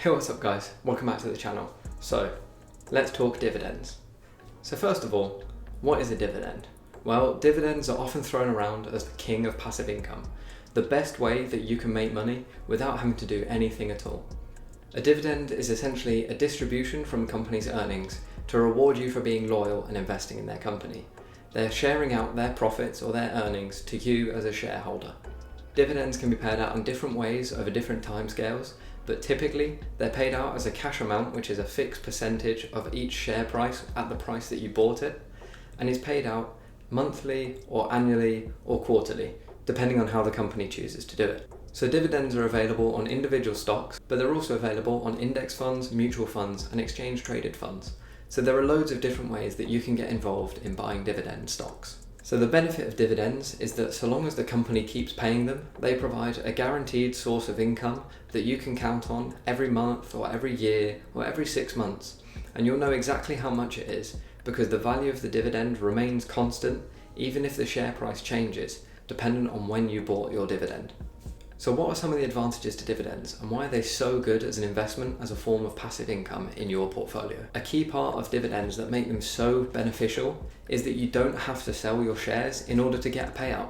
Hey, what's up guys? Welcome back to the channel. So, let's talk dividends. So first of all, what is a dividend? Well, dividends are often thrown around as the king of passive income, the best way that you can make money without having to do anything at all. A dividend is essentially a distribution from a company's earnings to reward you for being loyal and investing in their company. They're sharing out their profits or their earnings to you as a shareholder. Dividends can be paid out in different ways over different timescales, but typically they're paid out as a cash amount, which is a fixed percentage of each share price at the price that you bought it, and is paid out monthly or annually or quarterly, depending on how the company chooses to do it. So dividends are available on individual stocks, but they're also available on index funds, mutual funds, and exchange traded funds. So there are loads of different ways that you can get involved in buying dividend stocks. So the benefit of dividends is that so long as the company keeps paying them, they provide a guaranteed source of income that you can count on every month or every year or every 6 months. And you'll know exactly how much it is because the value of the dividend remains constant even if the share price changes, dependent on when you bought your dividend. So what are some of the advantages to dividends and why are they so good as an investment as a form of passive income in your portfolio? A key part of dividends that make them so beneficial is that you don't have to sell your shares in order to get a payout.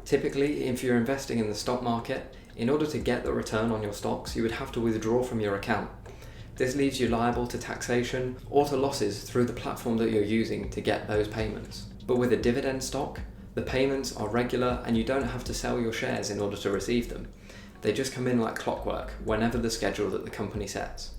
Typically, if you're investing in the stock market, in order to get the return on your stocks, you would have to withdraw from your account. This leaves you liable to taxation or to losses through the platform that you're using to get those payments. But with a dividend stock, the payments are regular and you don't have to sell your shares in order to receive them. They just come in like clockwork whenever the schedule that the company sets.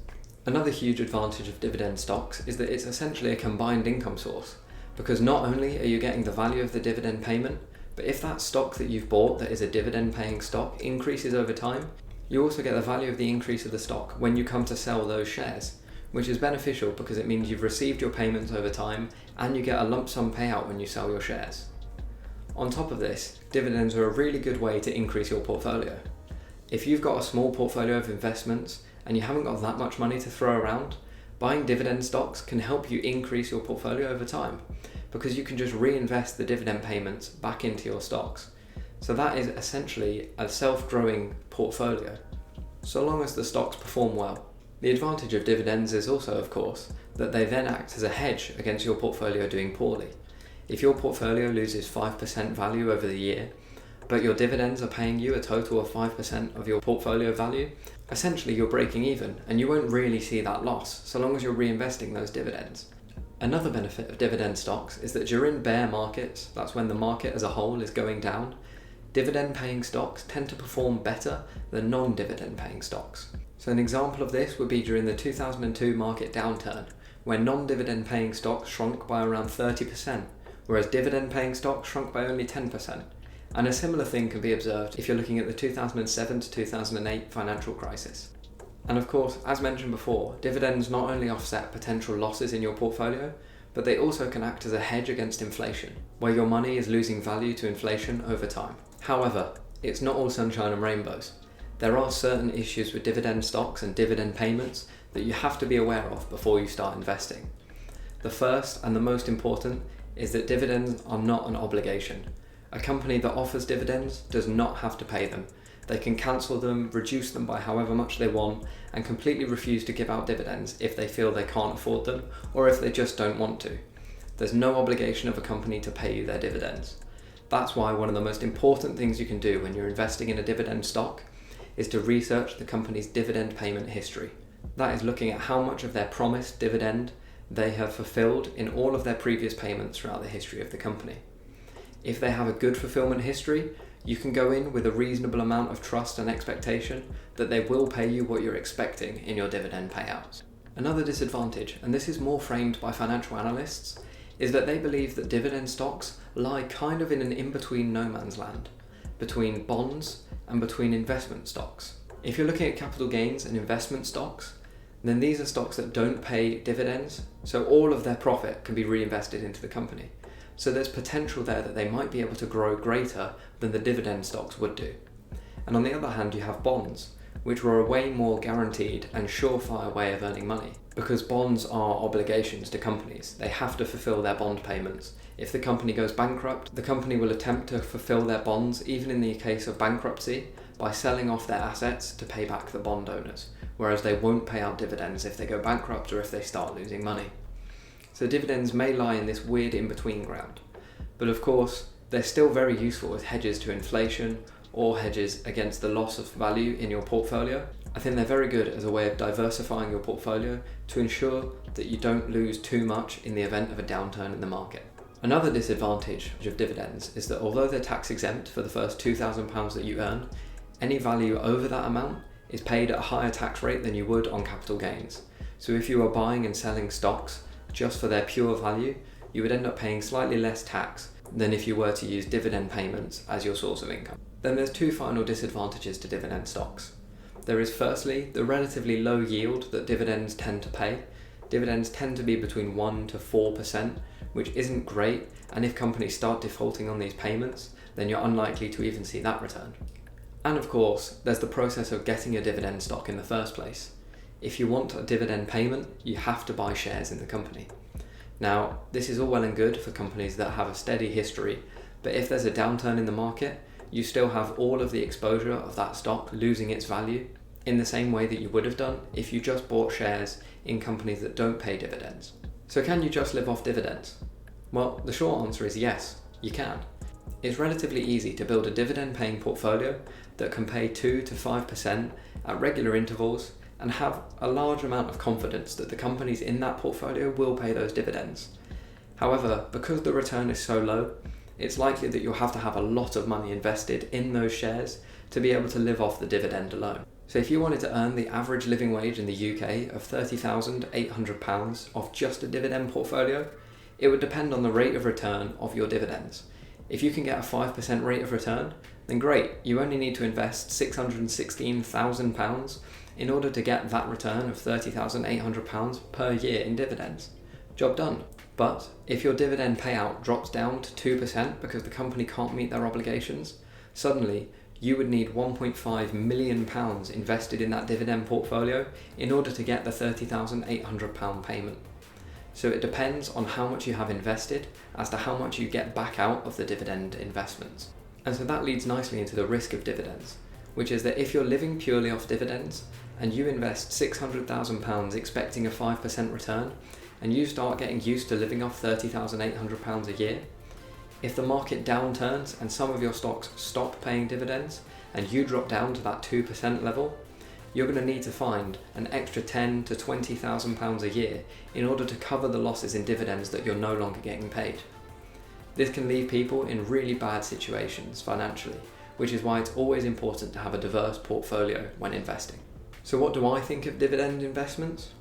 Another huge advantage of dividend stocks is that it's essentially a combined income source, because not only are you getting the value of the dividend payment, but if that stock that you've bought that is a dividend paying stock increases over time, you also get the value of the increase of the stock when you come to sell those shares, which is beneficial because it means you've received your payments over time and you get a lump sum payout when you sell your shares. On top of this, dividends are a really good way to increase your portfolio. If you've got a small portfolio of investments and you haven't got that much money to throw around, buying dividend stocks can help you increase your portfolio over time because you can just reinvest the dividend payments back into your stocks. So that is essentially a self-growing portfolio, so long as the stocks perform well. The advantage of dividends is also, of course, that they then act as a hedge against your portfolio doing poorly. If your portfolio loses 5% value over the year, but your dividends are paying you a total of 5% of your portfolio value, essentially you're breaking even and you won't really see that loss so long as you're reinvesting those dividends. Another benefit of dividend stocks is that during bear markets, that's when the market as a whole is going down, dividend paying stocks tend to perform better than non-dividend paying stocks. So an example of this would be during the 2002 market downturn, where non-dividend paying stocks shrunk by around 30%, whereas dividend-paying stocks shrunk by only 10%. And a similar thing can be observed if you're looking at the 2007 to 2008 financial crisis. And of course, as mentioned before, dividends not only offset potential losses in your portfolio, but they also can act as a hedge against inflation, where your money is losing value to inflation over time. However, it's not all sunshine and rainbows. There are certain issues with dividend stocks and dividend payments that you have to be aware of before you start investing. The first and the most important is that dividends are not an obligation. A company that offers dividends does not have to pay them. They can cancel them, reduce them by however much they want, and completely refuse to give out dividends if they feel they can't afford them or if they just don't want to. There's no obligation of a company to pay you their dividends. That's why one of the most important things you can do when you're investing in a dividend stock is to research the company's dividend payment history. That is looking at how much of their promised dividend they have fulfilled in all of their previous payments throughout the history of the company. If they have a good fulfillment history, you can go in with a reasonable amount of trust and expectation that they will pay you what you're expecting in your dividend payouts. Another disadvantage, and this is more framed by financial analysts, is that they believe that dividend stocks lie kind of in an in-between no man's land, between bonds and between investment stocks. If you're looking at capital gains and investment stocks, then these are stocks that don't pay dividends, so all of their profit can be reinvested into the company. So there's potential there that they might be able to grow greater than the dividend stocks would do. And on the other hand, you have bonds, which were a way more guaranteed and surefire way of earning money, because bonds are obligations to companies. They have to fulfill their bond payments. If the company goes bankrupt, the company will attempt to fulfill their bonds even in the case of bankruptcy, by selling off their assets to pay back the bond owners, whereas they won't pay out dividends if they go bankrupt or if they start losing money. So dividends may lie in this weird in-between ground, but of course they're still very useful as hedges to inflation or hedges against the loss of value in your portfolio. I think they're very good as a way of diversifying your portfolio to ensure that you don't lose too much in the event of a downturn in the market. Another disadvantage of dividends is that although they're tax exempt for the first £2,000 that you earn, any value over that amount is paid at a higher tax rate than you would on capital gains. So if you are buying and selling stocks just for their pure value, you would end up paying slightly less tax than if you were to use dividend payments as your source of income. Then there's two final disadvantages to dividend stocks. There is firstly the relatively low yield that dividends tend to pay. Dividends tend to be between 1 to 4%, which isn't great, and if companies start defaulting on these payments, then you're unlikely to even see that return. And of course, there's the process of getting a dividend stock in the first place. If you want a dividend payment, you have to buy shares in the company. Now, this is all well and good for companies that have a steady history, but if there's a downturn in the market, you still have all of the exposure of that stock losing its value in the same way that you would have done if you just bought shares in companies that don't pay dividends. So can you just live off dividends? Well, the short answer is yes, you can. It's relatively easy to build a dividend-paying portfolio that can pay 2 to 5% at regular intervals and have a large amount of confidence that the companies in that portfolio will pay those dividends. However, because the return is so low, it's likely that you'll have to have a lot of money invested in those shares to be able to live off the dividend alone. So if you wanted to earn the average living wage in the UK of £30,800 off just a dividend portfolio, it would depend on the rate of return of your dividends. If you can get a 5% rate of return, then great, you only need to invest £616,000 in order to get that return of £30,800 per year in dividends. Job done. But if your dividend payout drops down to 2% because the company can't meet their obligations, suddenly you would need £1.5 million invested in that dividend portfolio in order to get the £30,800 payment. So it depends on how much you have invested as to how much you get back out of the dividend investments. And so that leads nicely into the risk of dividends, which is that if you're living purely off dividends and you invest £600,000 expecting a 5% return, and you start getting used to living off £30,800 a year, if the market downturns and some of your stocks stop paying dividends and you drop down to that 2% level, you're going to need to find an extra £10,000 to £20,000 a year in order to cover the losses in dividends that you're no longer getting paid. This can leave people in really bad situations financially, which is why it's always important to have a diverse portfolio when investing. So what do I think of dividend investments?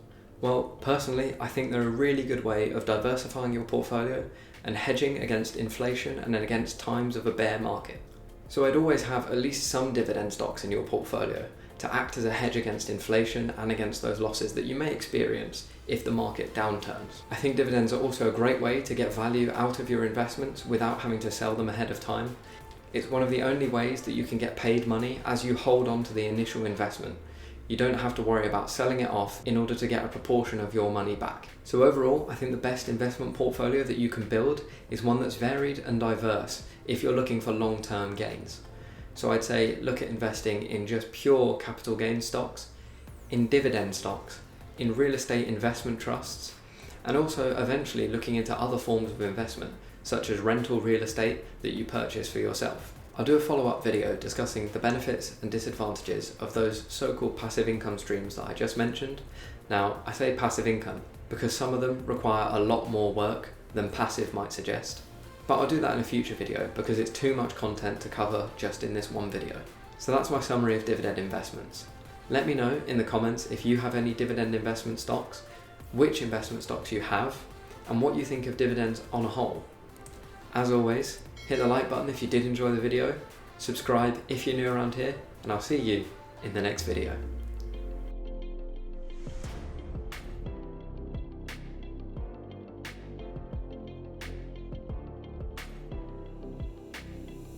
Well, personally, I think they're a really good way of diversifying your portfolio and hedging against inflation and against times of a bear market. So I'd always have at least some dividend stocks in your portfolio to act as a hedge against inflation and against those losses that you may experience if the market downturns. I think dividends are also a great way to get value out of your investments without having to sell them ahead of time. It's one of the only ways that you can get paid money as you hold on to the initial investment. You don't have to worry about selling it off in order to get a proportion of your money back. So overall, I think the best investment portfolio that you can build is one that's varied and diverse if you're looking for long-term gains. So I'd say look at investing in just pure capital gain stocks, in dividend stocks, in real estate investment trusts, and also eventually looking into other forms of investment, such as rental real estate that you purchase for yourself. I'll do a follow-up video discussing the benefits and disadvantages of those so-called passive income streams that I just mentioned. Now, I say passive income because some of them require a lot more work than passive might suggest. But I'll do that in a future video because it's too much content to cover just in this one video. So that's my summary of dividend investments. Let me know in the comments if you have any dividend investment stocks, which investment stocks you have, and what you think of dividends on a whole. As always, hit the like button if you did enjoy the video, subscribe if you're new around here, and I'll see you in the next video.